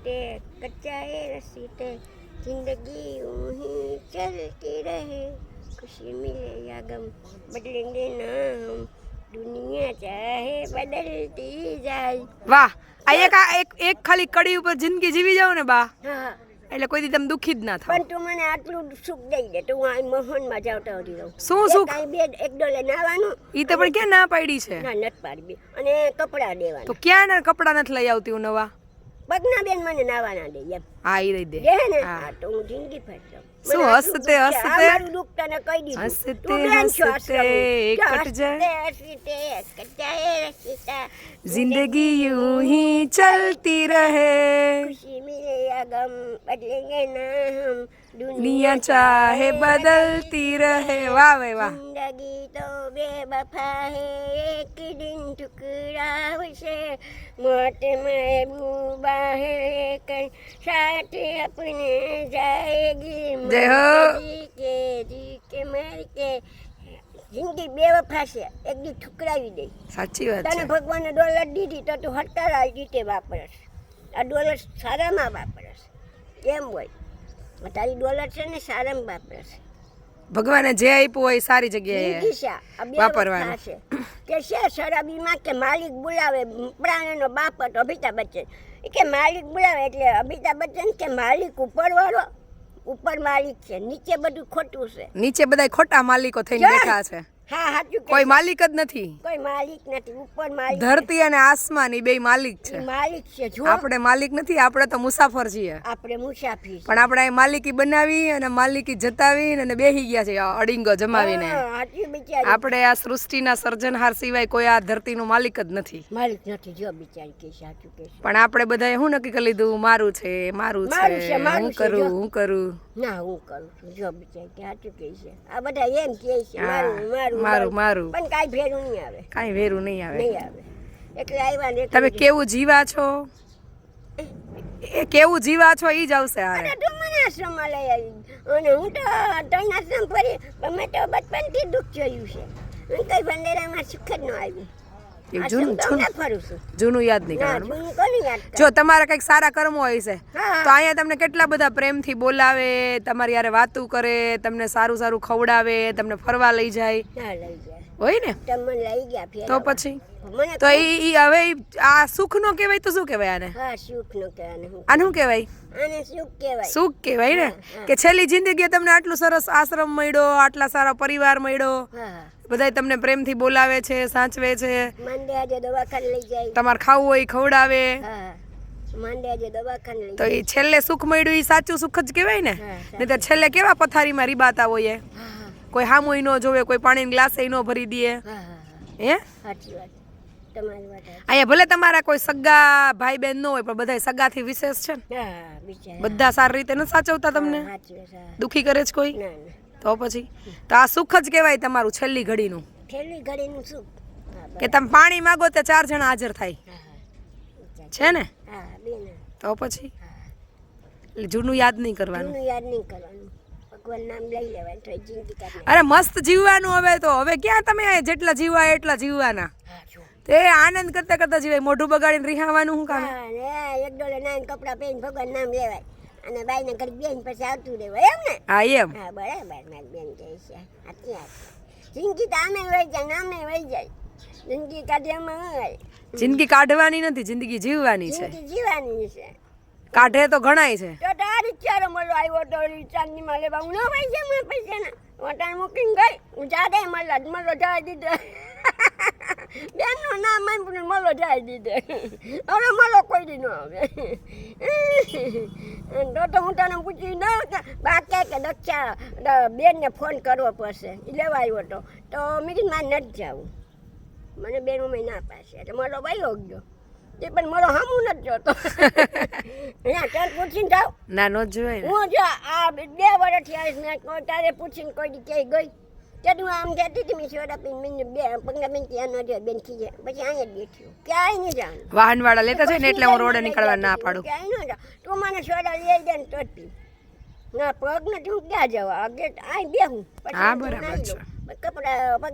रसीते कच्चा है रसीते जिंदगी यूं ही चलती रहे खुशी मिले या गम बदलेंगे ना हम दुनिया चाहे बदलती જાય વાહ આ એક ખાલી કડી ઉપર જિંદગી જીવી જાવ ને બા હા એટલે કોઈ દી તમે દુખી જ ના થાવ પણ તું મને આટલું સુખ દઈ દે તો હું આ મોહનમાં જાવતા હોતી રહું શું સુખ કાંઈ બે એક ડોલે નાવાનું ઈ તો પણ ક્યાં ના પાડી છે ના નત પાડવી અને કપડાં દેવાના તો ક્યાં ના કપડા નથી લઈ આવતી હું નવા પગના બેન મને નાવાના દે એમ હા ઈ દઈ દે દે ને હા તો હું જિંદગી ફેર જાઉં શું હસતે હસતે મારું દુઃખ તને કહી દીધું હસતે તું બેન છો હસતે કટ જાય હસતે કચ્ચા હે રસીતા जिंदगी यूं ही चलती रहे खुशी मिले या गम बदलेंगे ना हम दुनिया चाहे बदलती रहे वाह भाई वाह जिंदगी तो बेवफा है एक दिन ठुकरावशे मौत महबूबा है लेकर साथ अपने जाएगी जय हो जी के मर के જિંદગી બેવફા છે એક દી ઠુકરાવી દે સાચી વાત તને છે ભગવાને ડોલર દીધી તો તું હડતાળ રીતે વાપરસ આ ડોલર સારામાં વાપરસ કેમ હોય તારી ડોલર છે ને સારામાં વાપરસ ભગવાને જે આપ્યું હોય સારી જગ્યાએ વાપરવાનું છે કે છે શરાબીમાં કે માલિક બોલાવે પ્રાણનો બાપ હતો અમિતાભ બચ્ચન કે માલિક બોલાવે એટલે અમિતાભ બચ્ચન કે માલિક ઉપરવાળો ઉપર માલિક છે નીચે બધું ખોટું છે નીચે બધા ખોટા માલિકો થઈને બેઠા છે હા સાચું કોઈ માલિક જ નથી કોઈ માલિક નથી ઉપર માલિક ધરતી અને આસમાન ઈ બે માલિક છે માલિક છે જો આપણે માલિક નથી આપણે તો મુસાફર છીએ આપણે મુસાફરી પણ આપણે અહીં માલિકી બનાવી અને માલિકી જતાવી અને બેહી ગયા છે અડીંગો જમાવીને આપણે આ સૃષ્ટિના સર્જનહાર સિવાય કોઈ આ ધરતીનો માલિક જ નથી માલિક નથી જો બિચારી કે સાચું કે પણ આપણે બધાએ શું નક્કી કરી લીધું મારું છે મારું છે હું કરું ના હું કરું છું જો બિચારી કે સાચું કે છે આ બધા એમ કે છે મારું મારું મારું મારું પણ કાંઈ ભેરું નહીં આવે કાંઈ વેરું નહીં આવે નહીં આવે એટલે આવ્યા ને તમે કેવું જીવા છો એ કેવું જીવા છો ઈ જ આવશે હારે અરે તું મને આશ્રમમાં લઈ આવી અને હું તો ત્રણ આશ્રમ ફરી પણ મેં તો બચપનથી દુઃખ જોયું છે હું કઈ ભંડેરામાં સુખ જ ન આવી જૂનું યાદ નહીં કરવાનું જો તમારા કઈક સારા કર્મો હોય છે તો અહીંયા તમને કેટલા બધા પ્રેમથી બોલાવે તમારી યારે વાતું કરે તમને સારું સારું ખવડાવે તમને ફરવા લઈ જાય હોય ને તો પછી તો ઈ હવે આ સુખ નો કહેવાય તો શું કહેવાય આને આને શું કહેવાય સુખ કહેવાય ને કે છેલ્લી જિંદગી તમને આટલું સરસ આશ્રમ મળ્યો આટલા સારા પરિવાર મળ્યો બધાય તમને પ્રેમથી બોલાવે છે સાચવે છે તમારે ખાવું હોય ખવડાવે તો એ છેલ્લે સુખ મળ્યું એ સાચું સુખ જ કહેવાય ને નહીં તો છેલ્લે કેવા પથારીમાં રીબાતા હોય કોઈ હામુય ન જોવે કોઈ પાણીનો ગ્લાસ ન ભરી દે હે અહીંયા ભલે તમારા કોઈ સગા ભાઈ બહેન ન હોય પણ બધા સગાથી વિશેષ છે ને બધા સારી રીતે ન સાચવતા તમને દુખી કરે છે કોઈ તો પછી તો આ સુખ જ કહેવાય તમારું છેલ્લી ઘડીનું સુખ કે તમે પાણી માંગો તો 4 જણા હાજર થાય છે ને તો પછી જૂનું યાદ નહીં કરવાનું ભગવાન નામ લઈ લેવાનું તો જિંદગી કાઢી અરે મસ્ત જીવવાનું હવે ક્યાં તમે જેટલા જીવવા એટલા જીવવાના તે આનંદ કરતા કરતા જીવાય મોઢું બગાડીને રિહાવાનું શું કામ એક ડોલે નાન કપડા પહેરીને ભગવાન નામ લેવાય અને બાઈને ઘર બેન પછી આવતું રહેવાય એમ ને હા એમ હા બરાબર મારી બેન કહે છે આટલી જિંદગી તો આમે વહી જાય નામે વહી જાય જિંદગી કાઢવામાં હોય જિંદગી કાઢવાની નથી જિંદગી જીવવાની છે કાઢે તો ઘણાય છે તો તારી ચારો મળો આવ્યો તો ચાંદની માં લેવા હું ન ભાઈ છે મને પૈસા ના વટાણ મૂકીને ગઈ હું જાદે મળો જાય દીધો બેનનું નામ મને મળો જાય દીધો હવે મળો કોઈ દી ન આવે તો હું તને પૂછી ન બાકી કે દક્ષા બેનને ફોન કરવો પડશે એ લેવા આવ્યો તો મેં કીધું મારે નથી જવું મને બેન મેં ના પાશે એટલે મળો ભાઈ ગયો એ પણ મારો હામું નથી જોતો ત્યાં પૂછીને જાવ ના નો જોવાય હું જો આ 2 વર્ષથી આવીશ મેં તારે પૂછીને કોઈ દી ક્યાંય ગઈ ત્યાં આમ જતી હતી મેં સોડા પીને બે 15 મિનિટ ત્યાં ન બેન ખીજે પછી અહીંયા જ બેઠ્યું ક્યાંય નહીં જવાનું વાહન વાળા લેતા છે ને એટલે હું રોડે નીકળવા ના પાડું ક્યાંય ન જાવ તું મને સોડા લઈ દે ને તો જ પી ના પગ નથી હું ક્યાં જવા આગળ અહીં બેહું પછી હા બરાબર છે કપડા પગ